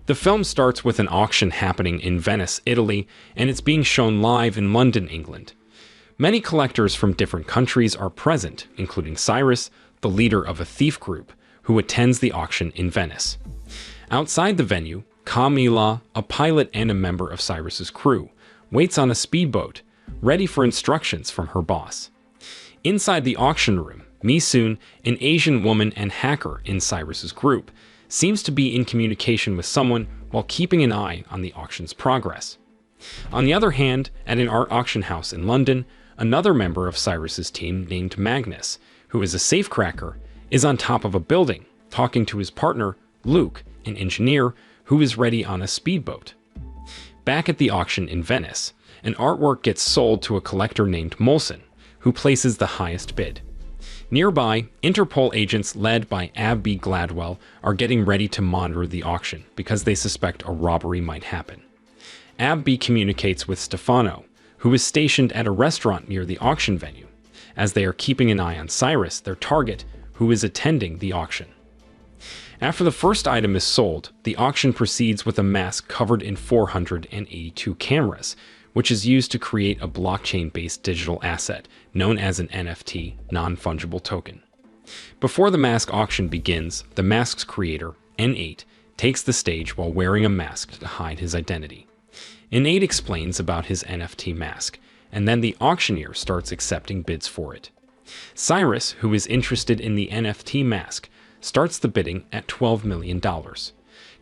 The film starts with an auction happening in Venice, Italy, and it's being shown live in London, England. Many collectors from different countries are present, including Cyrus, the leader of a thief group, who attends the auction in Venice. Outside the venue, Camilla, a pilot and a member of Cyrus's crew, waits on a speedboat, ready for instructions from her boss. Inside the auction room, Mi-soon, an Asian woman and hacker in Cyrus's group, seems to be in communication with someone while keeping an eye on the auction's progress. On the other hand, at an art auction house in London, another member of Cyrus's team named Magnus, who is a safecracker, is on top of a building, talking to his partner, Luke, an engineer, who is ready on a speedboat. Back at the auction in Venice, an artwork gets sold to a collector named Molson, who places the highest bid. Nearby, Interpol agents led by Abby Gladwell are getting ready to monitor the auction because they suspect a robbery might happen. Abby communicates with Stefano, who is stationed at a restaurant near the auction venue, as they are keeping an eye on Cyrus, their target, who is attending the auction. After the first item is sold, the auction proceeds with a mask covered in 482 cameras, which is used to create a blockchain-based digital asset known as an NFT, non-fungible token. Before the mask auction begins, the mask's creator, N8, takes the stage while wearing a mask to hide his identity. N8 explains about his NFT mask, and then the auctioneer starts accepting bids for it. Cyrus, who is interested in the NFT mask, starts the bidding at $12 million.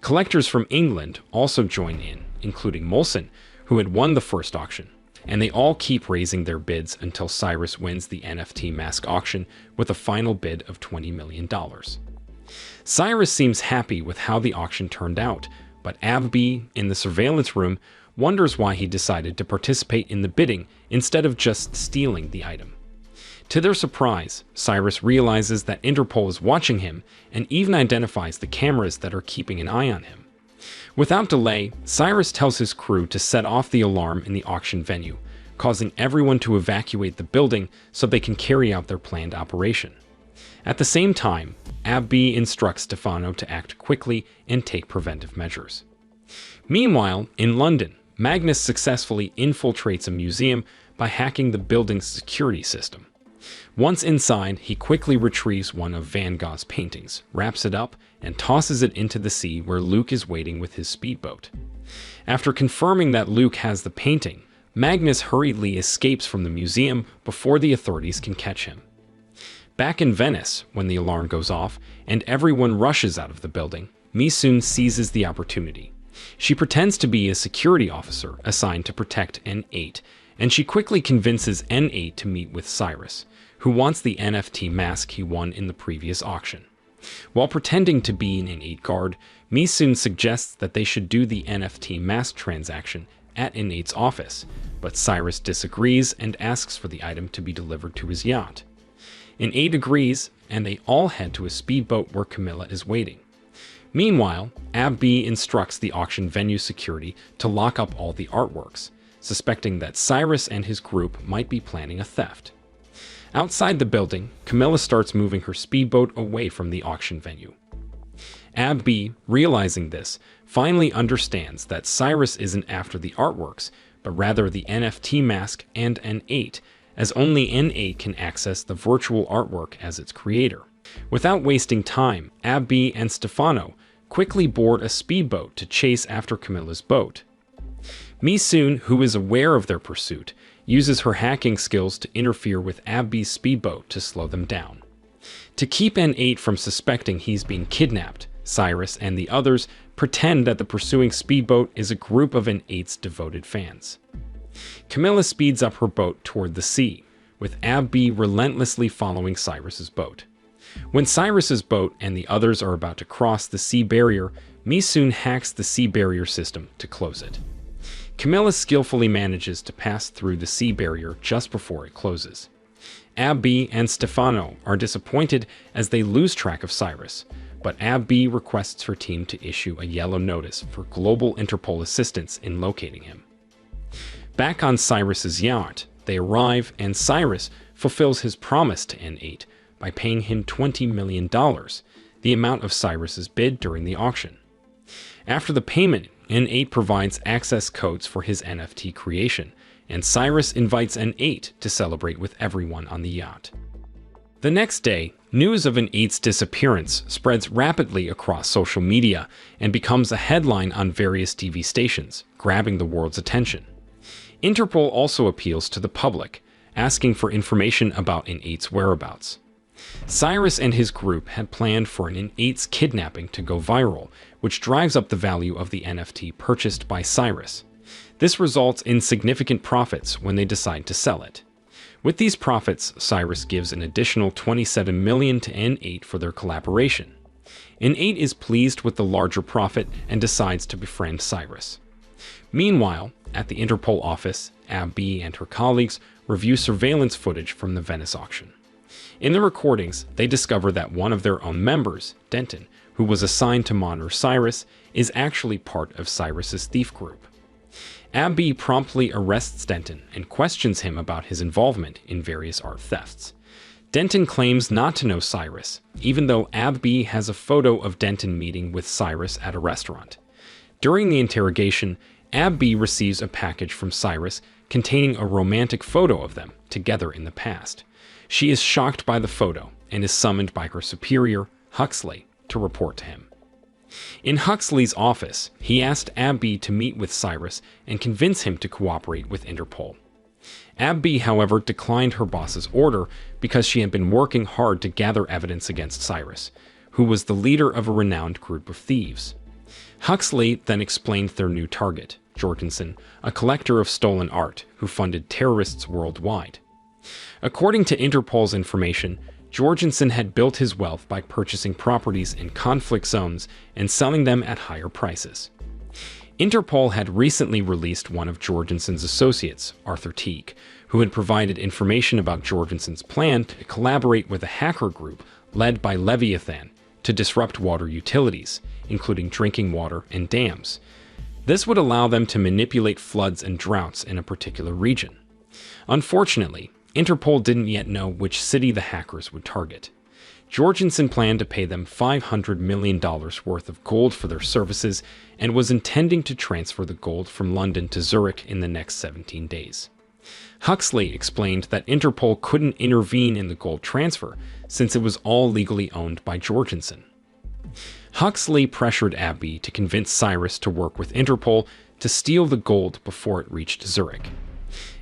Collectors from England also join in, including Molson, who had won the first auction, and they all keep raising their bids until Cyrus wins the NFT mask auction with a final bid of $20 million. Cyrus seems happy with how the auction turned out, but Abby, in the surveillance room, wonders why he decided to participate in the bidding instead of just stealing the item. To their surprise, Cyrus realizes that Interpol is watching him and even identifies the cameras that are keeping an eye on him. Without delay, Cyrus tells his crew to set off the alarm in the auction venue, causing everyone to evacuate the building so they can carry out their planned operation. At the same time, Abby instructs Stefano to act quickly and take preventive measures. Meanwhile, in London, Magnus successfully infiltrates a museum by hacking the building's security system. Once inside, he quickly retrieves one of Van Gogh's paintings, wraps it up, and tosses it into the sea where Luke is waiting with his speedboat. After confirming that Luke has the painting, Magnus hurriedly escapes from the museum before the authorities can catch him. Back in Venice, when the alarm goes off and everyone rushes out of the building, Mi-soon seizes the opportunity. She pretends to be a security officer assigned to protect N8, and she quickly convinces N8 to meet with Cyrus, who wants the NFT mask he won in the previous auction. While pretending to be an N8 guard, Mi-soon suggests that they should do the NFT mask transaction at N8's office, but Cyrus disagrees and asks for the item to be delivered to his yacht. N8 agrees, and they all head to a speedboat where Camilla is waiting. Meanwhile, Abby instructs the auction venue security to lock up all the artworks, suspecting that Cyrus and his group might be planning a theft. Outside the building, Camilla starts moving her speedboat away from the auction venue. Abby, realizing this, finally understands that Cyrus isn't after the artworks, but rather the NFT mask and N8, as only N8 can access the virtual artwork as its creator. Without wasting time, Abby and Stefano quickly board a speedboat to chase after Camilla's boat. Mi-soon, who is aware of their pursuit, uses her hacking skills to interfere with Abby's speedboat to slow them down. To keep N8 from suspecting he's being kidnapped, Cyrus and the others pretend that the pursuing speedboat is a group of N8's devoted fans. Camilla speeds up her boat toward the sea, with Abby relentlessly following Cyrus's boat. When Cyrus's boat and the others are about to cross the sea barrier, Mi-soon hacks the sea barrier system to close it. Camilla skillfully manages to pass through the sea barrier just before it closes. Abby and Stefano are disappointed as they lose track of Cyrus, but Abby requests her team to issue a yellow notice for global Interpol assistance in locating him. Back on Cyrus's yacht, they arrive and Cyrus fulfills his promise to N8 by paying him $20 million, the amount of Cyrus's bid during the auction. After the payment, N8 provides access codes for his NFT creation, and Cyrus invites N8 to celebrate with everyone on the yacht. The next day, news of N8's disappearance spreads rapidly across social media and becomes a headline on various TV stations, grabbing the world's attention. Interpol also appeals to the public, asking for information about N8's whereabouts. Cyrus and his group had planned for an N8's kidnapping to go viral, which drives up the value of the NFT purchased by Cyrus. This results in significant profits when they decide to sell it. With these profits, Cyrus gives an additional $27 million to N8 for their collaboration. N8 is pleased with the larger profit and decides to befriend Cyrus. Meanwhile, at the Interpol office, Abby and her colleagues review surveillance footage from the Venice auction. In the recordings, they discover that one of their own members, Denton, who was assigned to monitor Cyrus, is actually part of Cyrus's thief group. Abby promptly arrests Denton and questions him about his involvement in various art thefts. Denton claims not to know Cyrus, even though Abby has a photo of Denton meeting with Cyrus at a restaurant. During the interrogation, Abby receives a package from Cyrus containing a romantic photo of them together in the past. She is shocked by the photo and is summoned by her superior, Huxley, to report to him. In Huxley's office, he asked Abby to meet with Cyrus and convince him to cooperate with Interpol. Abby, however, declined her boss's order because she had been working hard to gather evidence against Cyrus, who was the leader of a renowned group of thieves. Huxley then explained their new target, Jorgensen, a collector of stolen art who funded terrorists worldwide. According to Interpol's information, Jorgensen had built his wealth by purchasing properties in conflict zones and selling them at higher prices. Interpol had recently released one of Jorgensen's associates, Arthur Teague, who had provided information about Jorgensen's plan to collaborate with a hacker group led by Leviathan to disrupt water utilities, including drinking water and dams. This would allow them to manipulate floods and droughts in a particular region. Unfortunately, Interpol didn't yet know which city the hackers would target. Jorgensen planned to pay them $500 million worth of gold for their services and was intending to transfer the gold from London to Zurich in the next 17 days. Huxley explained that Interpol couldn't intervene in the gold transfer since it was all legally owned by Jorgensen. Huxley pressured Abby to convince Cyrus to work with Interpol to steal the gold before it reached Zurich.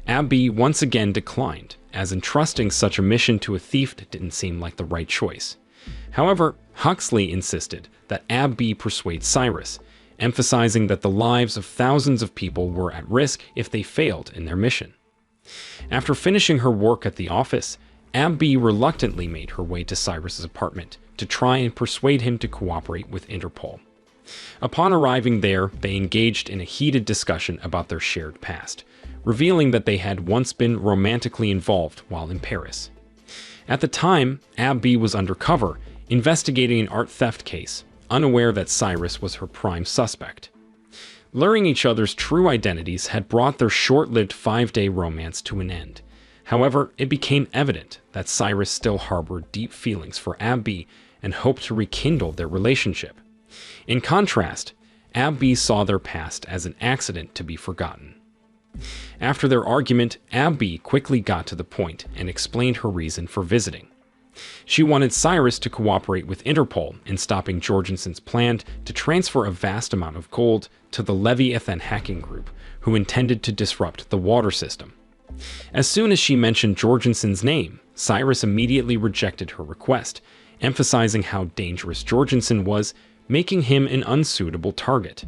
Abby once again declined, as entrusting such a mission to a thief didn't seem like the right choice. However, Huxley insisted that Abby persuade Cyrus, emphasizing that the lives of thousands of people were at risk if they failed in their mission. After finishing her work at the office, Abby reluctantly made her way to Cyrus's apartment to try and persuade him to cooperate with Interpol. Upon arriving there, they engaged in a heated discussion about their shared past, revealing that they had once been romantically involved while in Paris. At the time, Abby was undercover, investigating an art theft case, unaware that Cyrus was her prime suspect. Learning each other's true identities had brought their short-lived 5-day romance to an end. However, it became evident that Cyrus still harbored deep feelings for Abby and hoped to rekindle their relationship. In contrast, Abby saw their past as an accident to be forgotten. After their argument, Abby quickly got to the point and explained her reason for visiting. She wanted Cyrus to cooperate with Interpol in stopping Jorgensen's plan to transfer a vast amount of gold to the Leviathan hacking group, who intended to disrupt the water system. As soon as she mentioned Jorgensen's name, Cyrus immediately rejected her request, emphasizing how dangerous Jorgensen was, making him an unsuitable target.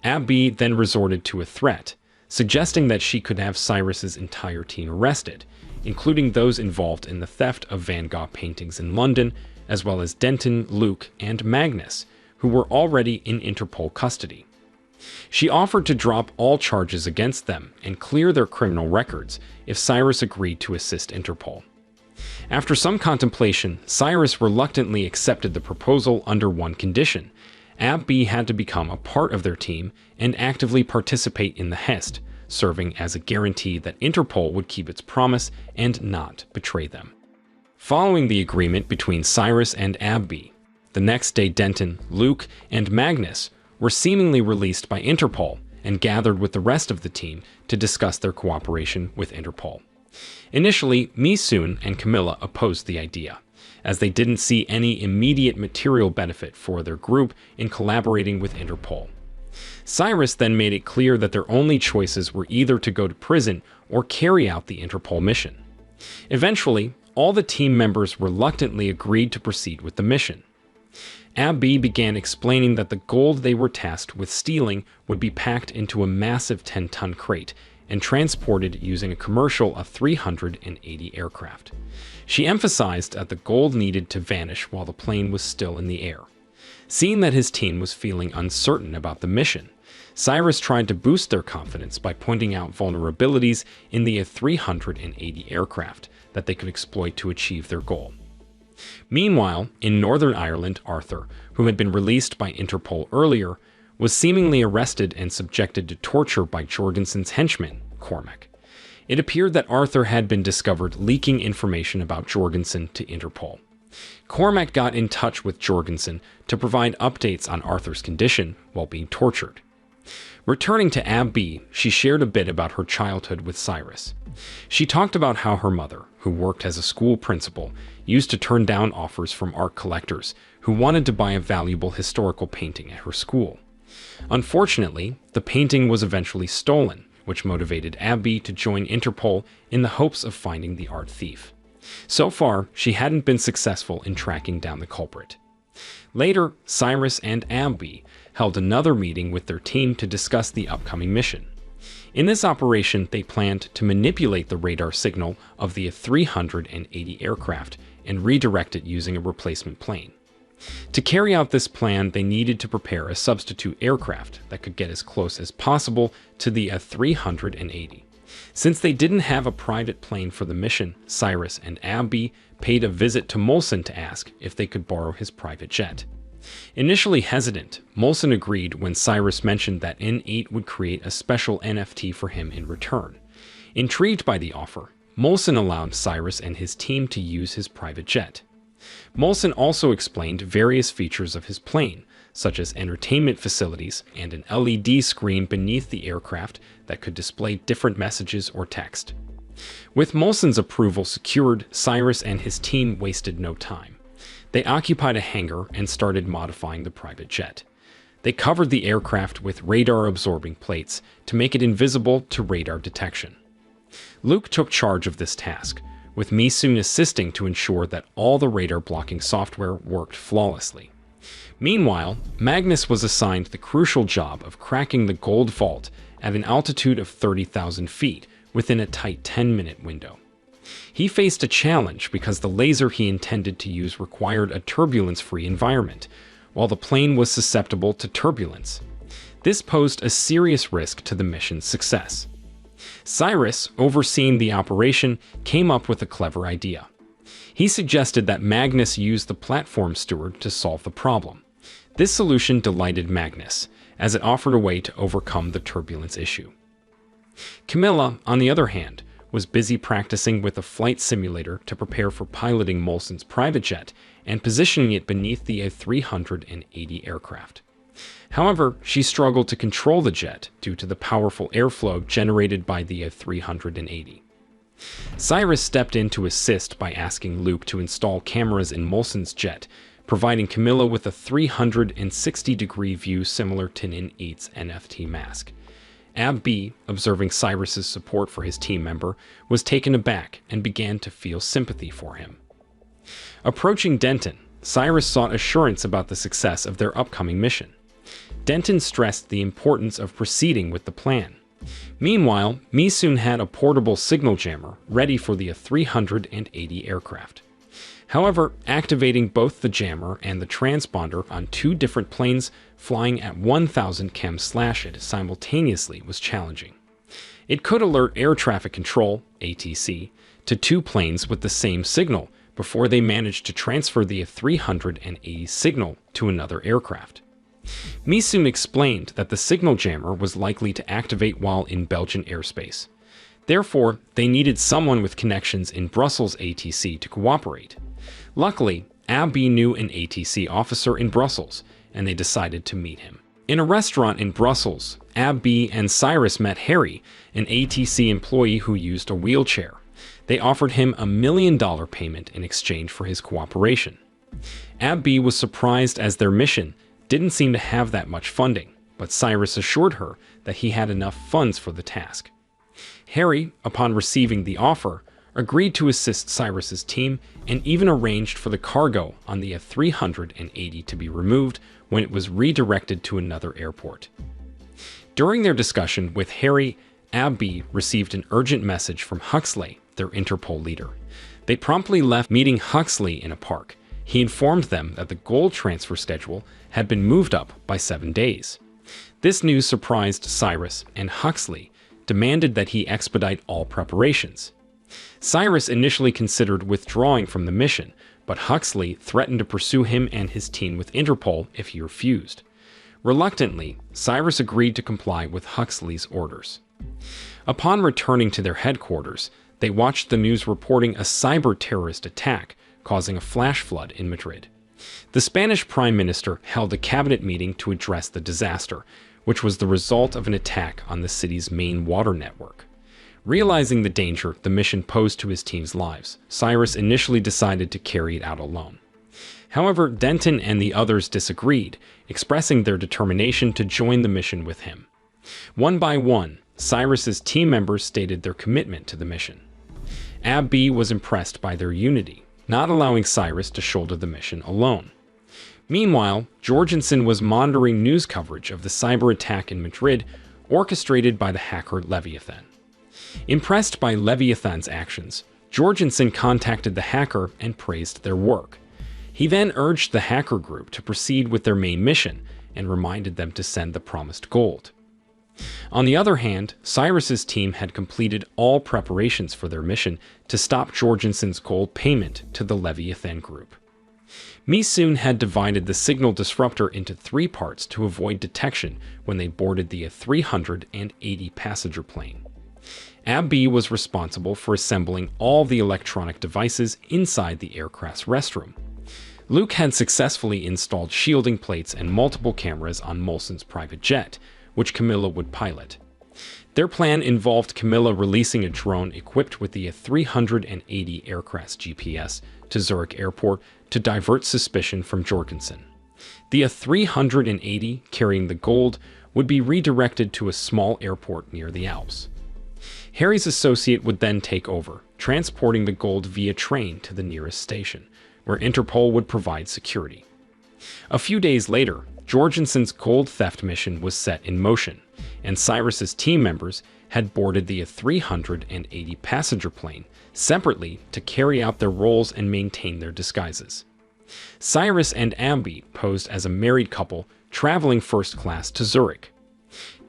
Abby then resorted to a threat, suggesting that she could have Cyrus's entire team arrested, including those involved in the theft of Van Gogh paintings in London, as well as Denton, Luke, and Magnus, who were already in Interpol custody. She offered to drop all charges against them and clear their criminal records if Cyrus agreed to assist Interpol. After some contemplation, Cyrus reluctantly accepted the proposal under one condition. Abby had to become a part of their team and actively participate in the heist, serving as a guarantee that Interpol would keep its promise and not betray them. Following the agreement between Cyrus and Abby, the next day Denton, Luke, and Magnus were seemingly released by Interpol and gathered with the rest of the team to discuss their cooperation with Interpol. Initially, Mi-soon and Camilla opposed the idea, as they didn't see any immediate material benefit for their group in collaborating with Interpol. Cyrus then made it clear that their only choices were either to go to prison or carry out the Interpol mission. Eventually, all the team members reluctantly agreed to proceed with the mission. Abby began explaining that the gold they were tasked with stealing would be packed into a massive 10-ton crate and transported using a commercial A380 aircraft. She emphasized that the gold needed to vanish while the plane was still in the air. Seeing that his team was feeling uncertain about the mission, Cyrus tried to boost their confidence by pointing out vulnerabilities in the A380 aircraft that they could exploit to achieve their goal. Meanwhile, in Northern Ireland, Arthur, who had been released by Interpol earlier, was seemingly arrested and subjected to torture by Jorgensen's henchman, Cormac. It appeared that Arthur had been discovered leaking information about Jorgensen to Interpol. Cormac got in touch with Jorgensen to provide updates on Arthur's condition while being tortured. Returning to Abby, she shared a bit about her childhood with Cyrus. She talked about how her mother, who worked as a school principal, used to turn down offers from art collectors who wanted to buy a valuable historical painting at her school. Unfortunately, the painting was eventually stolen, which motivated Abby to join Interpol in the hopes of finding the art thief. So far, she hadn't been successful in tracking down the culprit. Later, Cyrus and Abby held another meeting with their team to discuss the upcoming mission. In this operation, they planned to manipulate the radar signal of the A380 aircraft and redirect it using a replacement plane. To carry out this plan, they needed to prepare a substitute aircraft that could get as close as possible to the A380. Since they didn't have a private plane for the mission, Cyrus and Abby paid a visit to Molson to ask if they could borrow his private jet. Initially hesitant, Molson agreed when Cyrus mentioned that N8 would create a special NFT for him in return. Intrigued by the offer, Molson allowed Cyrus and his team to use his private jet. Molson also explained various features of his plane, such as entertainment facilities and an LED screen beneath the aircraft that could display different messages or text. With Molson's approval secured, Cyrus and his team wasted no time. They occupied a hangar and started modifying the private jet. They covered the aircraft with radar-absorbing plates to make it invisible to radar detection. Luke took charge of this task, with Mi-soon assisting to ensure that all the radar-blocking software worked flawlessly. Meanwhile, Magnus was assigned the crucial job of cracking the gold vault at an altitude of 30,000 feet within a tight 10-minute window. He faced a challenge because the laser he intended to use required a turbulence-free environment, while the plane was susceptible to turbulence. This posed a serious risk to the mission's success. Cyrus, overseeing the operation, came up with a clever idea. He suggested that Magnus use the platform steward to solve the problem. This solution delighted Magnus, as it offered a way to overcome the turbulence issue. Camilla, on the other hand, was busy practicing with a flight simulator to prepare for piloting Molson's private jet and positioning it beneath the A380 aircraft. However, she struggled to control the jet due to the powerful airflow generated by the A380. Cyrus stepped in to assist by asking Luke to install cameras in Molson's jet, providing Camilla with a 360-degree view similar to N8's NFT mask. Abby, observing Cyrus's support for his team member, was taken aback and began to feel sympathy for him. Approaching Denton, Cyrus sought assurance about the success of their upcoming mission. Denton stressed the importance of proceeding with the plan. Meanwhile, Mi-soon had a portable signal jammer ready for the A380 aircraft. However, activating both the jammer and the transponder on two different planes flying at 1,000 km/h simultaneously was challenging. It could alert air traffic control, ATC, to two planes with the same signal before they managed to transfer the A380 signal to another aircraft. Mi-soon explained that the signal jammer was likely to activate while in Belgian airspace. Therefore, they needed someone with connections in Brussels ATC to cooperate. Luckily, Abby knew an ATC officer in Brussels, and they decided to meet him. In a restaurant in Brussels, Abby and Cyrus met Harry, an ATC employee who used a wheelchair. They offered him $1 million payment in exchange for his cooperation. Abby was surprised as their mission didn't seem to have that much funding, but Cyrus assured her that he had enough funds for the task. Harry, upon receiving the offer, agreed to assist Cyrus's team and even arranged for the cargo on the F-380 to be removed when it was redirected to another airport. During their discussion with Harry, Abby received an urgent message from Huxley, their Interpol leader. They promptly left, meeting Huxley in a park. He informed them that the gold transfer schedule had been moved up by 7 days. This news surprised Cyrus, and Huxley demanded that he expedite all preparations. Cyrus initially considered withdrawing from the mission, but Huxley threatened to pursue him and his team with Interpol if he refused. Reluctantly, Cyrus agreed to comply with Huxley's orders. Upon returning to their headquarters, they watched the news reporting a cyber-terrorist attack, causing a flash flood in Madrid. The Spanish Prime Minister held a cabinet meeting to address the disaster, which was the result of an attack on the city's main water network. Realizing the danger the mission posed to his team's lives, Cyrus initially decided to carry it out alone. However, Denton and the others disagreed, expressing their determination to join the mission with him. One by one, Cyrus's team members stated their commitment to the mission. Abby was impressed by their unity, not allowing Cyrus to shoulder the mission alone. Meanwhile, Jorgensen was monitoring news coverage of the cyber attack in Madrid, orchestrated by the hacker Leviathan. Impressed by Leviathan's actions, Jorgensen contacted the hacker and praised their work. He then urged the hacker group to proceed with their main mission and reminded them to send the promised gold. On the other hand, Cyrus's team had completed all preparations for their mission to stop Jorgensen's gold payment to the Leviathan group. Misoon had divided the signal disruptor into 3 parts to avoid detection when they boarded the A-380 passenger plane. Abby was responsible for assembling all the electronic devices inside the aircraft's restroom. Luke had successfully installed shielding plates and multiple cameras on Molson's private jet, which Camilla would pilot. Their plan involved Camilla releasing a drone equipped with the A-380 aircraft's GPS to Zurich Airport to divert suspicion from Jorgensen. The A-380, carrying the gold, would be redirected to a small airport near the Alps. Harry's associate would then take over, transporting the gold via train to the nearest station, where Interpol would provide security. A few days later, Jorgensen's gold theft mission was set in motion, and Cyrus's team members had boarded the A-380 passenger plane separately to carry out their roles and maintain their disguises. Cyrus and Abby posed as a married couple traveling first class to Zurich.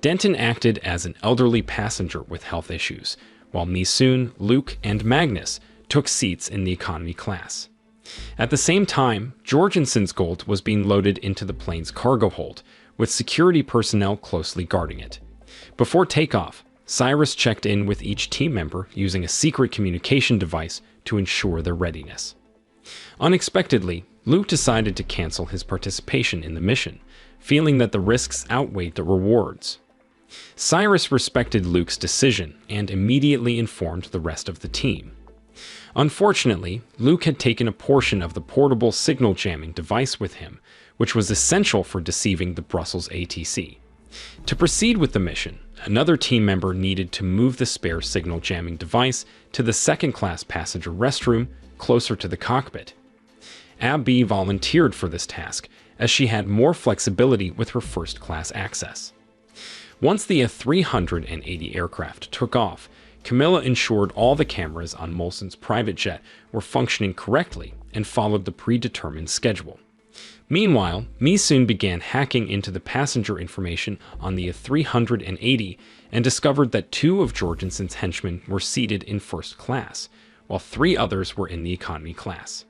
Denton acted as an elderly passenger with health issues, while Misoon, Luke, and Magnus took seats in the economy class. At the same time, Jorgensen's gold was being loaded into the plane's cargo hold, with security personnel closely guarding it. Before takeoff, Cyrus checked in with each team member using a secret communication device to ensure their readiness. Unexpectedly, Luke decided to cancel his participation in the mission, feeling that the risks outweighed the rewards. Cyrus respected Luke's decision and immediately informed the rest of the team. Unfortunately, Luke had taken a portion of the portable signal jamming device with him, which was essential for deceiving the Brussels ATC. To proceed with the mission, another team member needed to move the spare signal jamming device to the second-class passenger restroom closer to the cockpit. Abby volunteered for this task, as she had more flexibility with her first-class access. Once the A-380 aircraft took off, Camilla ensured all the cameras on Molson's private jet were functioning correctly and followed the predetermined schedule. Meanwhile, Misoon began hacking into the passenger information on the A-380 and discovered that 2 of Jorgensen's henchmen were seated in first class, while 3 others were in the economy class.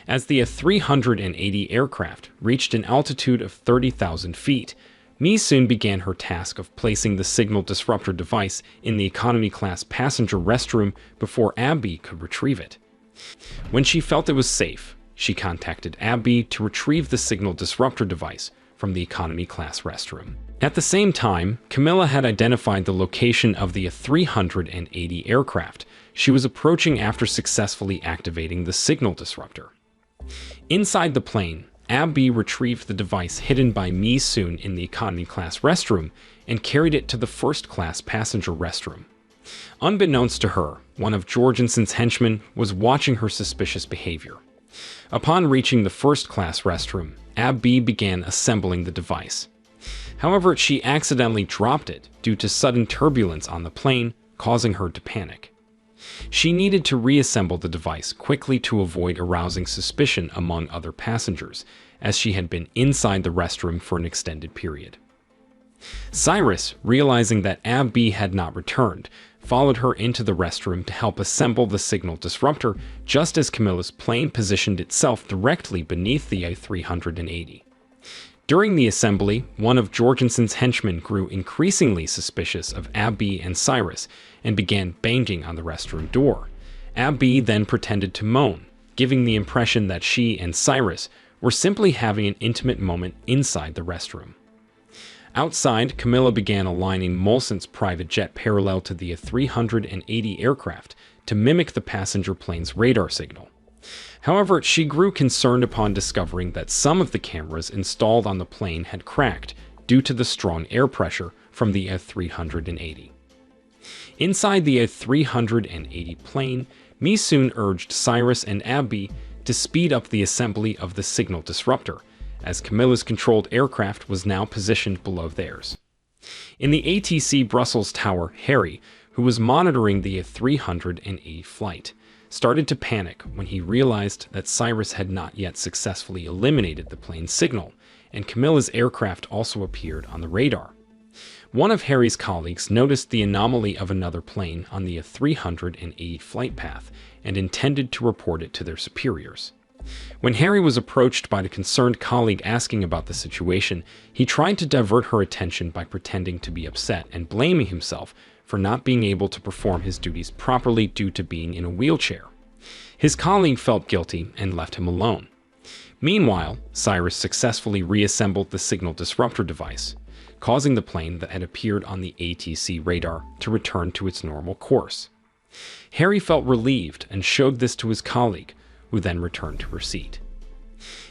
As the A-380 aircraft reached an altitude of 30,000 feet, Misoon began her task of placing the signal disruptor device in the economy class passenger restroom before Abby could retrieve it. When she felt it was safe, she contacted Abby to retrieve the signal disruptor device from the economy class restroom. At the same time, Camilla had identified the location of the 380 aircraft she was approaching after successfully activating the signal disruptor. Inside the plane, Abby retrieved the device hidden by Mi Soon in the economy class restroom and carried it to the first-class passenger restroom. Unbeknownst to her, one of Jorgensen's henchmen was watching her suspicious behavior. Upon reaching the first-class restroom, Abby began assembling the device. However, she accidentally dropped it due to sudden turbulence on the plane, causing her to panic. She needed to reassemble the device quickly to avoid arousing suspicion among other passengers, as she had been inside the restroom for an extended period. Cyrus, realizing that Abby had not returned, followed her into the restroom to help assemble the signal disruptor just as Camilla's plane positioned itself directly beneath the A380. During the assembly, one of Jorgensen's henchmen grew increasingly suspicious of Abby and Cyrus and began banging on the restroom door. Abby then pretended to moan, giving the impression that she and Cyrus were simply having an intimate moment inside the restroom. Outside, Camilla began aligning Molson's private jet parallel to the A380 aircraft to mimic the passenger plane's radar signal. However, she grew concerned upon discovering that some of the cameras installed on the plane had cracked due to the strong air pressure from the A380. Inside the A380 plane, Mi Soon urged Cyrus and Abby to speed up the assembly of the signal disruptor, as Camilla's controlled aircraft was now positioned below theirs. In the ATC Brussels Tower, Harry, who was monitoring the A380 flight, started to panic when he realized that Cyrus had not yet successfully eliminated the plane's signal, and Camilla's aircraft also appeared on the radar. One of Harry's colleagues noticed the anomaly of another plane on the A380 flight path and intended to report it to their superiors. When Harry was approached by the concerned colleague asking about the situation, he tried to divert her attention by pretending to be upset and blaming himself for not being able to perform his duties properly due to being in a wheelchair. His colleague felt guilty and left him alone. Meanwhile, Cyrus successfully reassembled the signal disruptor device, causing the plane that had appeared on the ATC radar to return to its normal course. Harry felt relieved and showed this to his colleague, who then returned to her seat.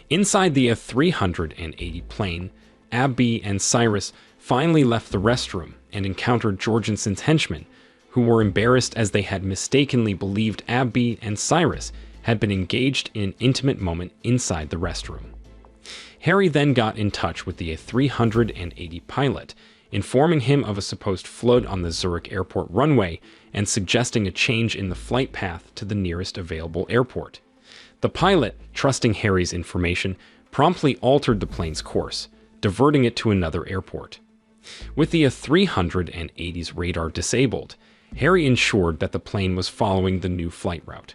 Inside the A380 plane, Abby and Cyrus finally left the restroom and encountered Jorgensen's henchmen, who were embarrassed as they had mistakenly believed Abby and Cyrus had been engaged in an intimate moment inside the restroom. Harry then got in touch with the A380 pilot, informing him of a supposed flood on the Zurich airport runway and suggesting a change in the flight path to the nearest available airport. The pilot, trusting Harry's information, promptly altered the plane's course, diverting it to another airport. With the A380's radar disabled, Harry ensured that the plane was following the new flight route.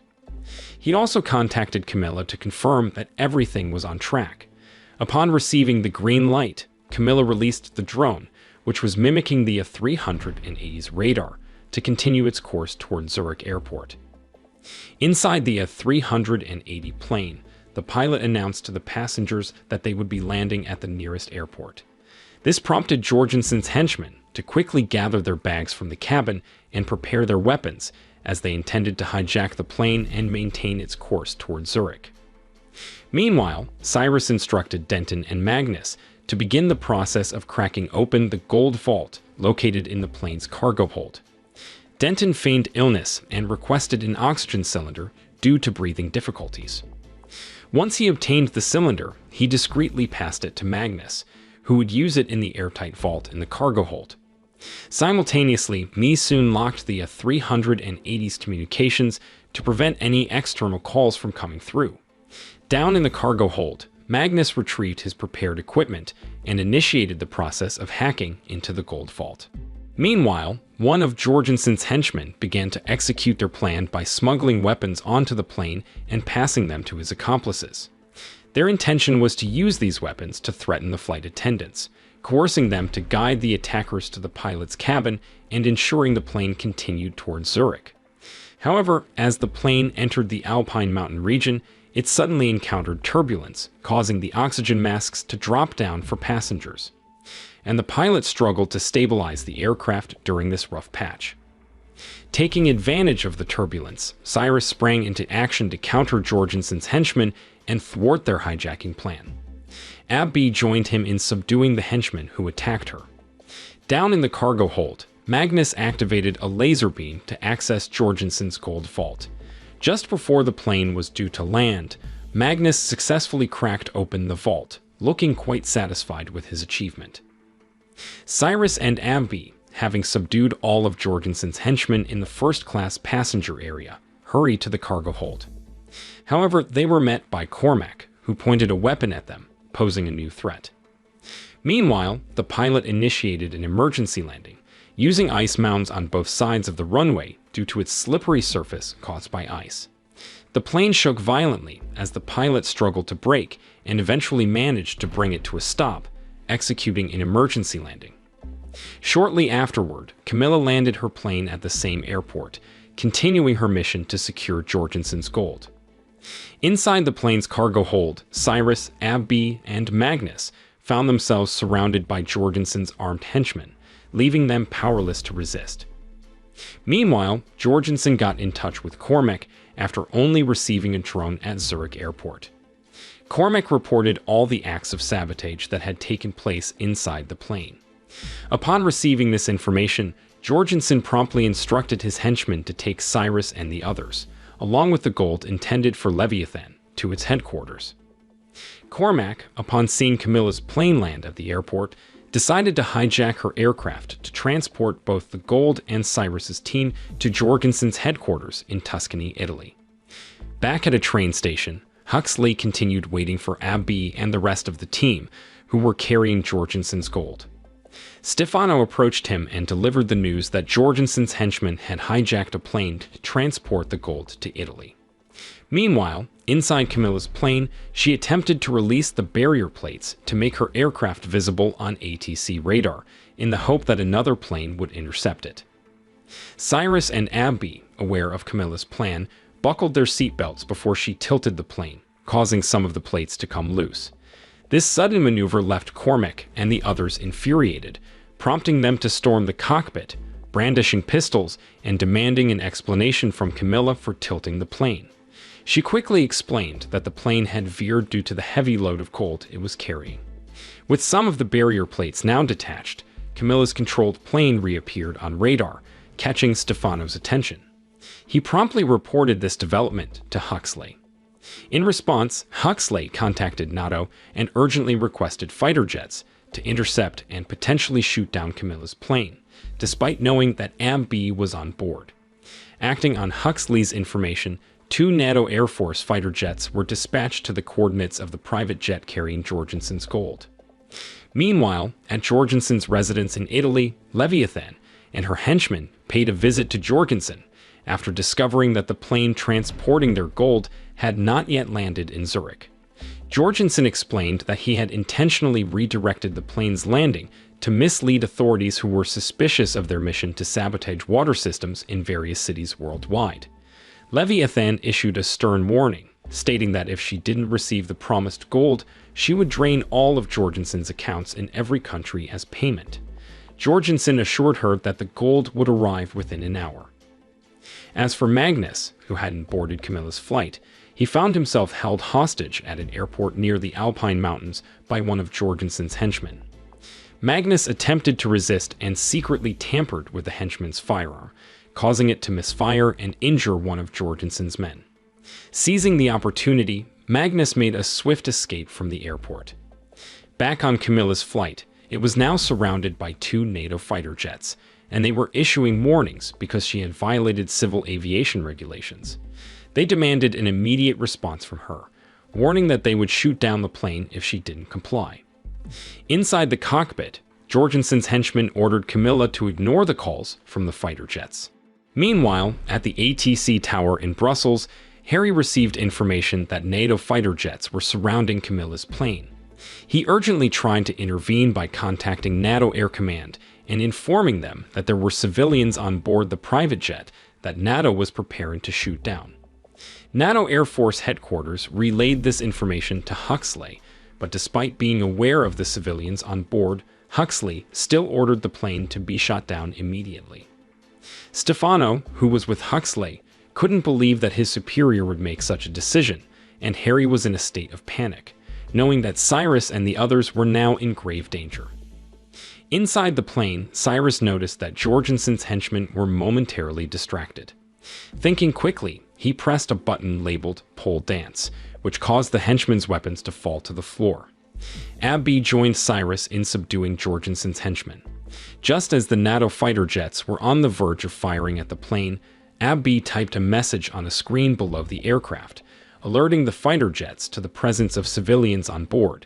He also contacted Camilla to confirm that everything was on track. Upon receiving the green light, Camilla released the drone, which was mimicking the A380's radar, to continue its course toward Zurich airport. Inside the A380 plane, the pilot announced to the passengers that they would be landing at the nearest airport. This prompted Jorgensen's henchmen to quickly gather their bags from the cabin and prepare their weapons, as they intended to hijack the plane and maintain its course toward Zurich. Meanwhile, Cyrus instructed Denton and Magnus to begin the process of cracking open the gold vault located in the plane's cargo hold. Denton feigned illness and requested an oxygen cylinder due to breathing difficulties. Once he obtained the cylinder, he discreetly passed it to Magnus, who would use it in the airtight vault in the cargo hold. Simultaneously, Mi Soon locked the A380's communications to prevent any external calls from coming through. Down in the cargo hold, Magnus retrieved his prepared equipment and initiated the process of hacking into the gold vault. Meanwhile, one of Jorgensen's henchmen began to execute their plan by smuggling weapons onto the plane and passing them to his accomplices. Their intention was to use these weapons to threaten the flight attendants, coercing them to guide the attackers to the pilot's cabin and ensuring the plane continued towards Zurich. However, as the plane entered the Alpine mountain region, it suddenly encountered turbulence, causing the oxygen masks to drop down for passengers. And the pilot struggled to stabilize the aircraft during this rough patch. Taking advantage of the turbulence, Cyrus sprang into action to counter Jorgensen's henchmen and thwart their hijacking plan. Abby joined him in subduing the henchmen who attacked her. Down in the cargo hold, Magnus activated a laser beam to access Jorgensen's gold vault. Just before the plane was due to land, Magnus successfully cracked open the vault, looking quite satisfied with his achievement. Cyrus and Abby, having subdued all of Jorgensen's henchmen in the first-class passenger area, hurried to the cargo hold. However, they were met by Cormac, who pointed a weapon at them, posing a new threat. Meanwhile, the pilot initiated an emergency landing, using ice mounds on both sides of the runway due to its slippery surface caused by ice. The plane shook violently as the pilot struggled to brake and eventually managed to bring it to a stop, executing an emergency landing. Shortly afterward, Camilla landed her plane at the same airport, continuing her mission to secure Jorgensen's gold. Inside the plane's cargo hold, Cyrus, Abby, and Magnus found themselves surrounded by Jorgensen's armed henchmen, leaving them powerless to resist. Meanwhile, Jorgensen got in touch with Cormac after only receiving a drone at Zurich airport. Cormac reported all the acts of sabotage that had taken place inside the plane. Upon receiving this information, Jorgensen promptly instructed his henchmen to take Cyrus and the others, along with the gold intended for Leviathan, to its headquarters. Cormac, upon seeing Camilla's plane land at the airport, decided to hijack her aircraft to transport both the gold and Cyrus's team to Jorgensen's headquarters in Tuscany, Italy. Back at a train station, Huxley continued waiting for Abby and the rest of the team, who were carrying Jorgensen's gold. Stefano approached him and delivered the news that Jorgensen's henchmen had hijacked a plane to transport the gold to Italy. Meanwhile, inside Camilla's plane, she attempted to release the barrier plates to make her aircraft visible on ATC radar, in the hope that another plane would intercept it. Cyrus and Abby, aware of Camilla's plan, buckled their seatbelts before she tilted the plane, causing some of the plates to come loose. This sudden maneuver left Cormac and the others infuriated, prompting them to storm the cockpit, brandishing pistols and demanding an explanation from Camilla for tilting the plane. She quickly explained that the plane had veered due to the heavy load of gold it was carrying. With some of the barrier plates now detached, Camilla's controlled plane reappeared on radar, catching Stefano's attention. He promptly reported this development to Huxley. In response, Huxley contacted NATO and urgently requested fighter jets to intercept and potentially shoot down Camilla's plane, despite knowing that Abby was on board. Acting on Huxley's information, 2 NATO Air Force fighter jets were dispatched to the coordinates of the private jet carrying Jorgensen's gold. Meanwhile, at Jorgensen's residence in Italy, Leviathan and her henchmen paid a visit to Jorgensen after discovering that the plane transporting their gold had not yet landed in Zurich. Jorgensen explained that he had intentionally redirected the plane's landing to mislead authorities who were suspicious of their mission to sabotage water systems in various cities worldwide. Leviathan issued a stern warning, stating that if she didn't receive the promised gold, she would drain all of Jorgensen's accounts in every country as payment. Jorgensen assured her that the gold would arrive within an hour. As for Magnus, who hadn't boarded Camilla's flight, he found himself held hostage at an airport near the Alpine Mountains by one of Jorgensen's henchmen. Magnus attempted to resist and secretly tampered with the henchman's firearm, causing it to misfire and injure one of Jorgensen's men. Seizing the opportunity, Magnus made a swift escape from the airport. Back on Camilla's flight, it was now surrounded by 2 NATO fighter jets, and they were issuing warnings because she had violated civil aviation regulations. They demanded an immediate response from her, warning that they would shoot down the plane if she didn't comply. Inside the cockpit, Jorgensen's henchmen ordered Camilla to ignore the calls from the fighter jets. Meanwhile, at the ATC tower in Brussels, Harry received information that NATO fighter jets were surrounding Camilla's plane. He urgently tried to intervene by contacting NATO Air Command and informing them that there were civilians on board the private jet that NATO was preparing to shoot down. NATO Air Force headquarters relayed this information to Huxley, but despite being aware of the civilians on board, Huxley still ordered the plane to be shot down immediately. Stefano, who was with Huxley, couldn't believe that his superior would make such a decision, and Harry was in a state of panic, knowing that Cyrus and the others were now in grave danger. Inside the plane, Cyrus noticed that Jorgensen's henchmen were momentarily distracted. Thinking quickly, he pressed a button labeled Pole Dance, which caused the henchmen's weapons to fall to the floor. Abby joined Cyrus in subduing Jorgensen's henchmen. Just as the NATO fighter jets were on the verge of firing at the plane, Abby typed a message on a screen below the aircraft, alerting the fighter jets to the presence of civilians on board.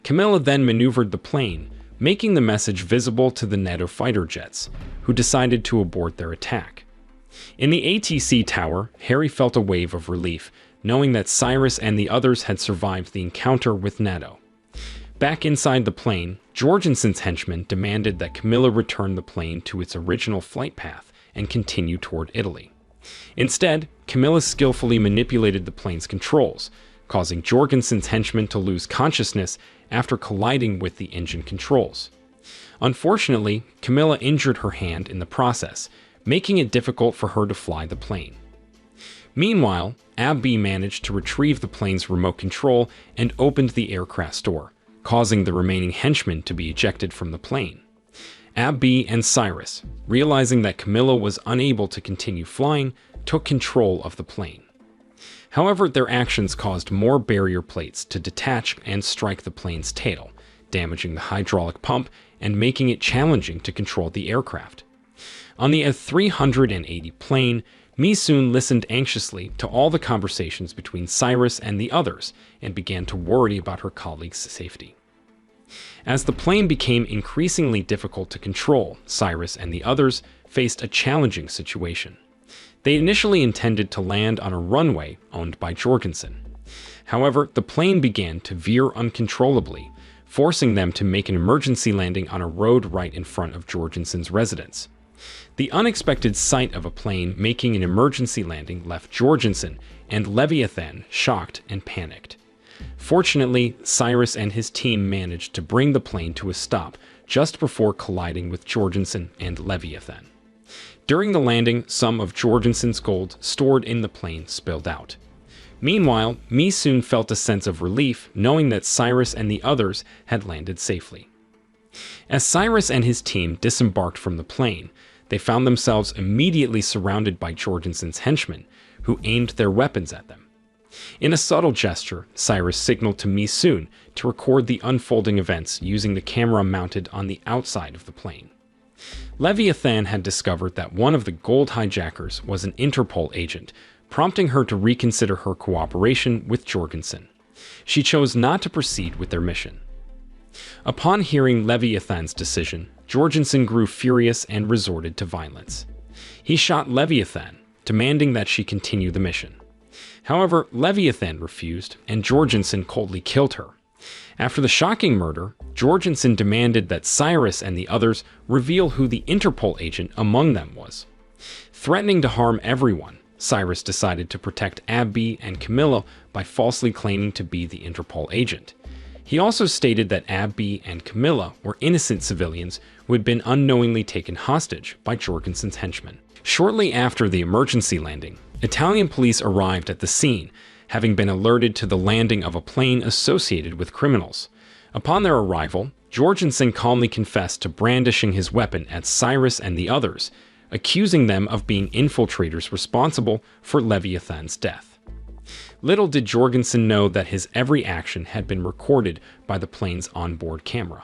Camilla then maneuvered the plane, making the message visible to the NATO fighter jets, who decided to abort their attack. In the ATC tower, Harry felt a wave of relief, knowing that Cyrus and the others had survived the encounter with NATO. Back inside the plane, Jorgensen's henchmen demanded that Camilla return the plane to its original flight path and continue toward Italy. Instead, Camilla skillfully manipulated the plane's controls, causing Jorgensen's henchmen to lose consciousness after colliding with the engine controls. Unfortunately, Camilla injured her hand in the process, making it difficult for her to fly the plane. Meanwhile, Abby managed to retrieve the plane's remote control and opened the aircraft's door, causing the remaining henchmen to be ejected from the plane. Abby and Cyrus, realizing that Camilla was unable to continue flying, took control of the plane. However, their actions caused more barrier plates to detach and strike the plane's tail, damaging the hydraulic pump and making it challenging to control the aircraft. On the A380 plane, Mi-soon listened anxiously to all the conversations between Cyrus and the others and began to worry about her colleagues' safety. As the plane became increasingly difficult to control, Cyrus and the others faced a challenging situation. They initially intended to land on a runway owned by Jorgensen. However, the plane began to veer uncontrollably, forcing them to make an emergency landing on a road right in front of Jorgensen's residence. The unexpected sight of a plane making an emergency landing left Jorgensen and Leviathan shocked and panicked. Fortunately, Cyrus and his team managed to bring the plane to a stop just before colliding with Jorgensen and Leviathan. During the landing, some of Jorgensen's gold stored in the plane spilled out. Meanwhile, Mi-soon felt a sense of relief knowing that Cyrus and the others had landed safely. As Cyrus and his team disembarked from the plane, they found themselves immediately surrounded by Jorgensen's henchmen, who aimed their weapons at them. In a subtle gesture, Cyrus signaled to Mi-soon to record the unfolding events using the camera mounted on the outside of the plane. Leviathan had discovered that one of the gold hijackers was an Interpol agent, prompting her to reconsider her cooperation with Jorgensen. She chose not to proceed with their mission. Upon hearing Leviathan's decision, Jorgensen grew furious and resorted to violence. He shot Leviathan, demanding that she continue the mission. However, Leviathan refused, and Jorgensen coldly killed her. After the shocking murder, Jorgensen demanded that Cyrus and the others reveal who the Interpol agent among them was. Threatening to harm everyone, Cyrus decided to protect Abby and Camilla by falsely claiming to be the Interpol agent. He also stated that Abby and Camilla were innocent civilians who had been unknowingly taken hostage by Jorgensen's henchmen. Shortly after the emergency landing, Italian police arrived at the scene, having been alerted to the landing of a plane associated with criminals. Upon their arrival, Jorgensen calmly confessed to brandishing his weapon at Cyrus and the others, accusing them of being infiltrators responsible for Leviathan's death. Little did Jorgensen know that his every action had been recorded by the plane's onboard camera.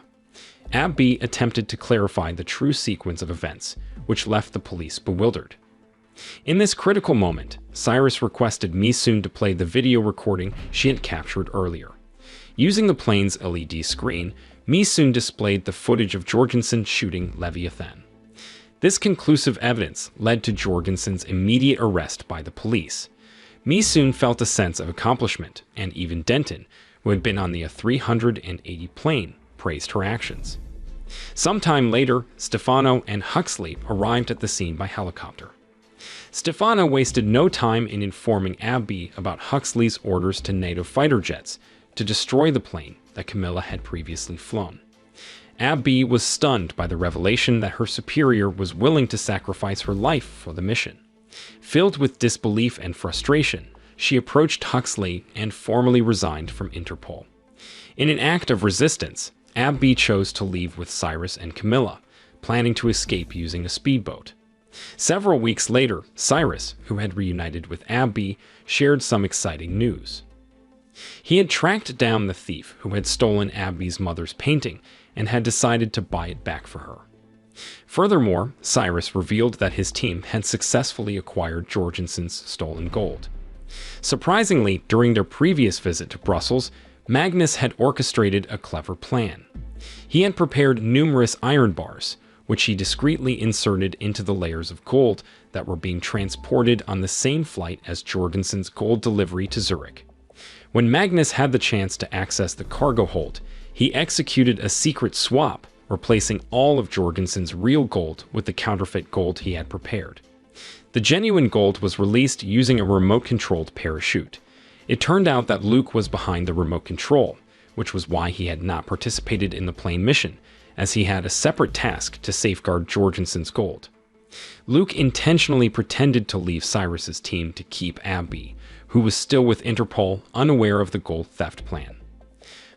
Abby attempted to clarify the true sequence of events, which left the police bewildered. In this critical moment, Cyrus requested Mi-soon to play the video recording she had captured earlier. Using the plane's LED screen, Mi-soon displayed the footage of Jorgensen shooting Leviathan. This conclusive evidence led to Jorgensen's immediate arrest by the police. Mi-soon felt a sense of accomplishment, and even Denton, who had been on the A380 plane, praised her actions. Sometime later, Stefano and Huxley arrived at the scene by helicopter. Stefano wasted no time in informing Abby about Huxley's orders to NATO fighter jets to destroy the plane that Camilla had previously flown. Abby was stunned by the revelation that her superior was willing to sacrifice her life for the mission. Filled with disbelief and frustration, she approached Huxley and formally resigned from Interpol. In an act of resistance, Abby chose to leave with Cyrus and Camilla, planning to escape using a speedboat. Several weeks later, Cyrus, who had reunited with Abby, shared some exciting news. He had tracked down the thief who had stolen Abby's mother's painting and had decided to buy it back for her. Furthermore, Cyrus revealed that his team had successfully acquired Jorgensen's stolen gold. Surprisingly, during their previous visit to Brussels, Magnus had orchestrated a clever plan. He had prepared numerous iron bars, which he discreetly inserted into the layers of gold that were being transported on the same flight as Jorgensen's gold delivery to Zurich. When Magnus had the chance to access the cargo hold, he executed a secret swap, replacing all of Jorgensen's real gold with the counterfeit gold he had prepared. The genuine gold was released using a remote-controlled parachute. It turned out that Luke was behind the remote control, which was why he had not participated in the plane mission, as he had a separate task to safeguard Jorgensen's gold. Luke intentionally pretended to leave Cyrus's team to keep Abby, who was still with Interpol, unaware of the gold theft plan.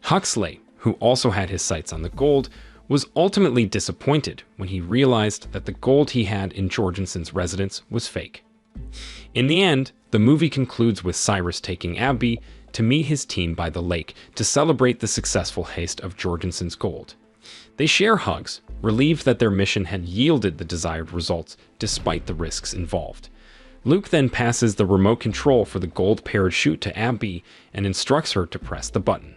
Huxley, who also had his sights on the gold, was ultimately disappointed when he realized that the gold he had in Jorgensen's residence was fake. In the end, the movie concludes with Cyrus taking Abby to meet his team by the lake to celebrate the successful heist of Jorgensen's gold. They share hugs, relieved that their mission had yielded the desired results despite the risks involved. Luke then passes the remote control for the gold parachute to Abby and instructs her to press the button.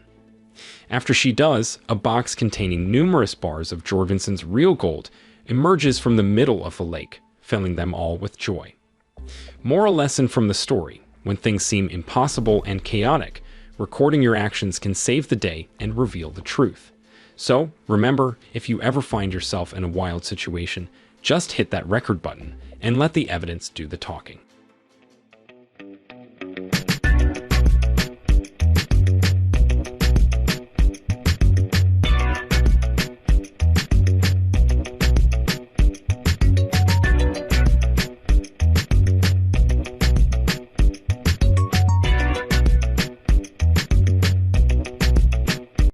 After she does, a box containing numerous bars of Jorgensen's real gold emerges from the middle of the lake, filling them all with joy. Moral lesson from the story: when things seem impossible and chaotic, recording your actions can save the day and reveal the truth. So, remember, if you ever find yourself in a wild situation, just hit that record button and let the evidence do the talking.